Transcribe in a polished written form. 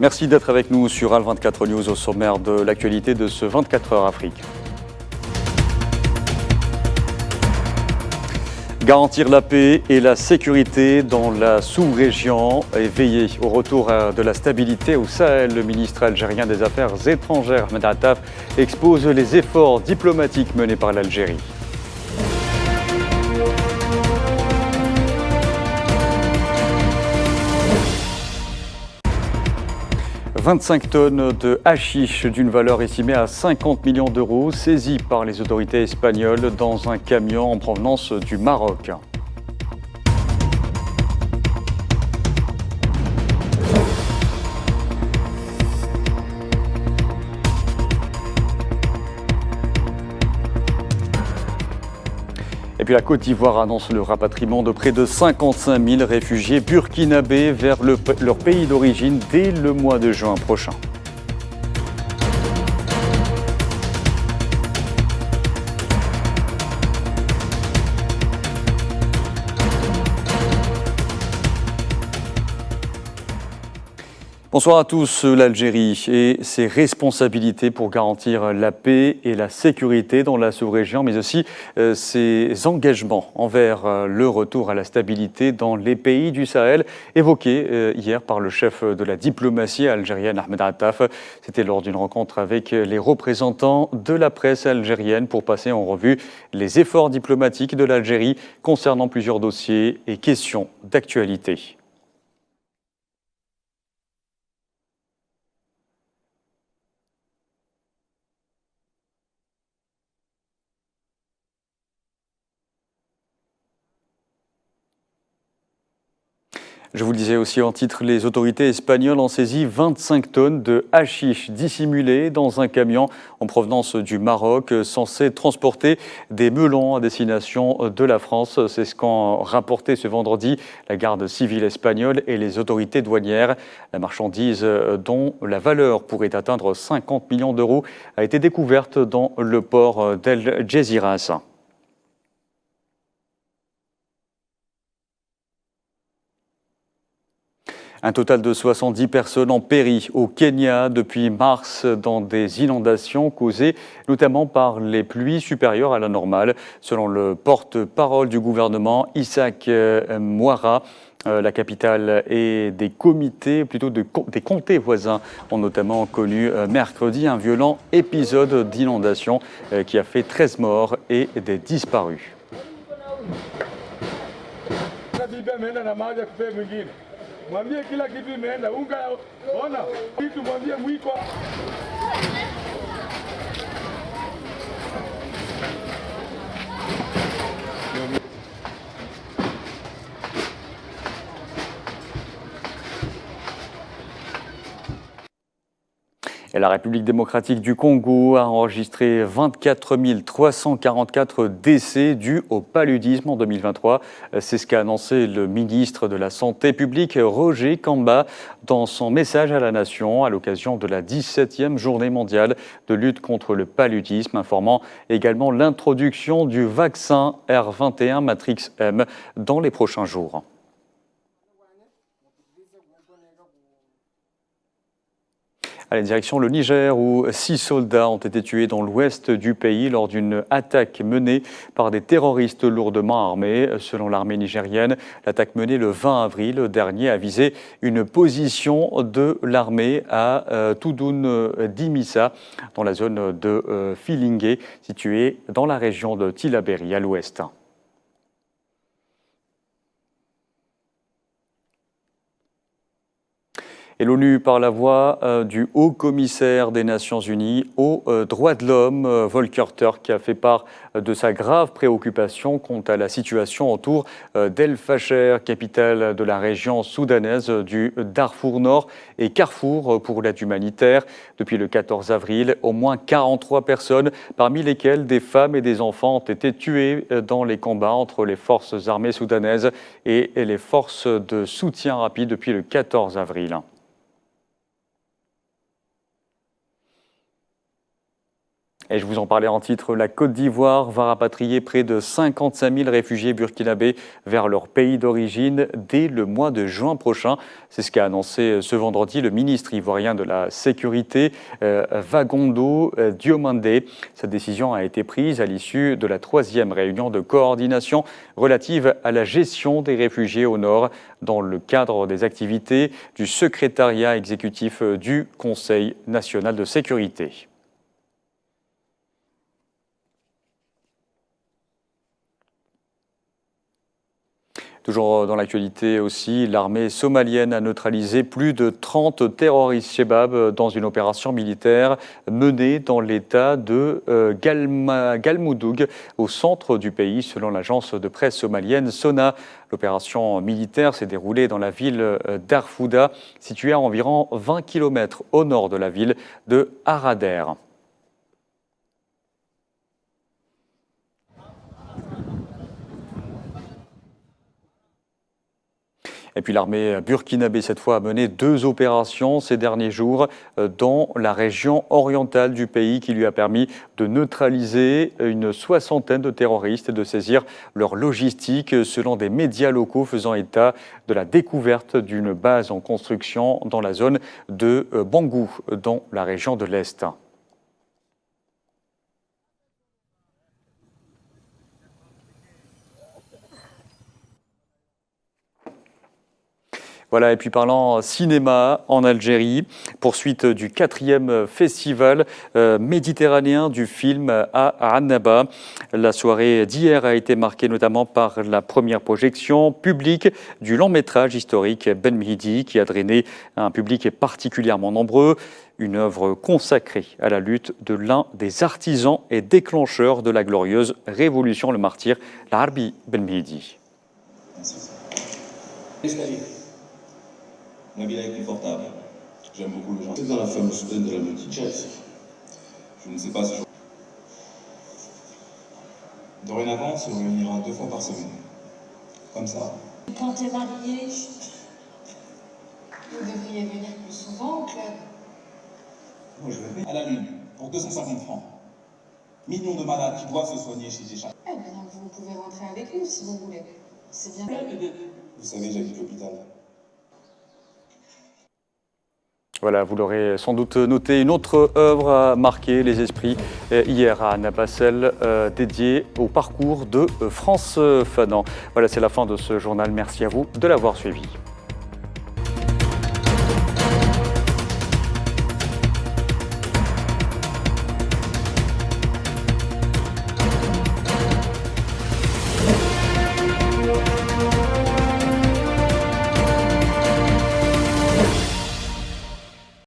Merci d'être avec nous sur AL24 News au sommaire de l'actualité de ce 24 heures Afrique. Garantir la paix et la sécurité dans la sous-région et veiller au retour de la stabilité au Sahel. Le ministre algérien des Affaires étrangères, Ahmed Attaf, expose les efforts diplomatiques menés par l'Algérie. 25 tonnes de hashish d'une valeur estimée à 50 millions d'euros saisies par les autorités espagnoles dans un camion en provenance du Maroc. Et puis la Côte d'Ivoire annonce le rapatriement de près de 55 000 réfugiés burkinabés vers leur pays d'origine dès le mois de juin prochain. Bonsoir à tous. L'Algérie et ses responsabilités pour garantir la paix et la sécurité dans la sous-région, mais aussi ses engagements envers le retour à la stabilité dans les pays du Sahel, évoqués hier par le chef de la diplomatie algérienne, Ahmed Attaf. C'était lors d'une rencontre avec les représentants de la presse algérienne pour passer en revue les efforts diplomatiques de l'Algérie concernant plusieurs dossiers et questions d'actualité. Je vous le disais aussi en titre, les autorités espagnoles ont saisi 25 tonnes de hashish dissimulé dans un camion en provenance du Maroc, censé transporter des melons à destination de la France. C'est ce qu'ont rapporté ce vendredi la garde civile espagnole et les autorités douanières. La marchandise, dont la valeur pourrait atteindre 50 millions d'euros, a été découverte dans le port d'El Djeziras. Un total de 70 personnes ont péri au Kenya depuis mars dans des inondations causées notamment par les pluies supérieures à la normale. Selon le porte-parole du gouvernement, Isaac Mwara, la capitale et des des comtés voisins ont notamment connu mercredi un violent épisode d'inondation qui a fait 13 morts et des disparus. Mwambie kila kitu imeenda unga ona kitu mwambie mwiko. Et la République démocratique du Congo a enregistré 24 344 décès dus au paludisme en 2023. C'est ce qu'a annoncé le ministre de la Santé publique, Roger Kamba, dans son message à la nation à l'occasion de la 17e journée mondiale de lutte contre le paludisme, informant également l'introduction du vaccin R21 Matrix M dans les prochains jours. Allez, direction le Niger, où 6 soldats ont été tués dans l'ouest du pays lors d'une attaque menée par des terroristes lourdement armés. Selon l'armée nigérienne, l'attaque menée le 20 avril dernier a visé une position de l'armée à Toudoun Dimissa, dans la zone de Filingué, située dans la région de Tillabéri, à l'ouest. Et l'ONU, par la voix du haut-commissaire des Nations Unies aux droits de l'homme, Volker Turk, a fait part de sa grave préoccupation quant à la situation autour d'El Fasher, capitale de la région soudanaise du Darfour Nord et carrefour pour l'aide humanitaire. Depuis le 14 avril, au moins 43 personnes, parmi lesquelles des femmes et des enfants, ont été tuées dans les combats entre les forces armées soudanaises et les forces de soutien rapide depuis le 14 avril. Et je vous en parlais en titre, la Côte d'Ivoire va rapatrier près de 55 000 réfugiés burkinabés vers leur pays d'origine dès le mois de juin prochain. C'est ce qu'a annoncé ce vendredi le ministre ivoirien de la Sécurité, Vagondo Diomandé. Cette décision a été prise à l'issue de la 3e réunion de coordination relative à la gestion des réfugiés au nord dans le cadre des activités du secrétariat exécutif du Conseil national de sécurité. Toujours dans l'actualité aussi, l'armée somalienne a neutralisé plus de 30 terroristes Chebab dans une opération militaire menée dans l'état de Galmudug, au centre du pays, selon l'agence de presse somalienne Sona. L'opération militaire s'est déroulée dans la ville d'Arfouda, située à environ 20 km au nord de la ville de Arader. Et puis l'armée burkinabé, cette fois, a mené 2 opérations ces derniers jours dans la région orientale du pays qui lui a permis de neutraliser une 60aine de terroristes et de saisir leur logistique, selon des médias locaux faisant état de la découverte d'une base en construction dans la zone de Bangou, dans la région de l'Est. Voilà, et puis parlant cinéma en Algérie, poursuite du 4e festival méditerranéen du film à Annaba. La soirée d'hier a été marquée notamment par la première projection publique du long-métrage historique Ben Mhidi, qui a drainé un public particulièrement nombreux. Une œuvre consacrée à la lutte de l'un des artisans et déclencheurs de la glorieuse révolution, le martyr Larbi Ben Mhidi. La ville est confortable. J'aime beaucoup le genre. C'est dans la fameuse soudaine de la multi-jazz. Je ne sais pas si je... Dorénavant, on se réunira 2 fois par semaine. Comme ça. Quand t'es marié, vous devriez venir plus souvent au club. Moi, je vais à la lune pour 250 francs. Millions de malades qui doivent se soigner chez Gécha. Eh bien, donc vous pouvez rentrer avec nous si vous voulez. C'est bien. Vous savez, j'habite l'hôpital. Voilà, vous l'aurez sans doute noté, une autre œuvre a marqué les esprits hier à Annaba, celle dédiée au parcours de France Fanon. Voilà, c'est la fin de ce journal. Merci à vous de l'avoir suivi.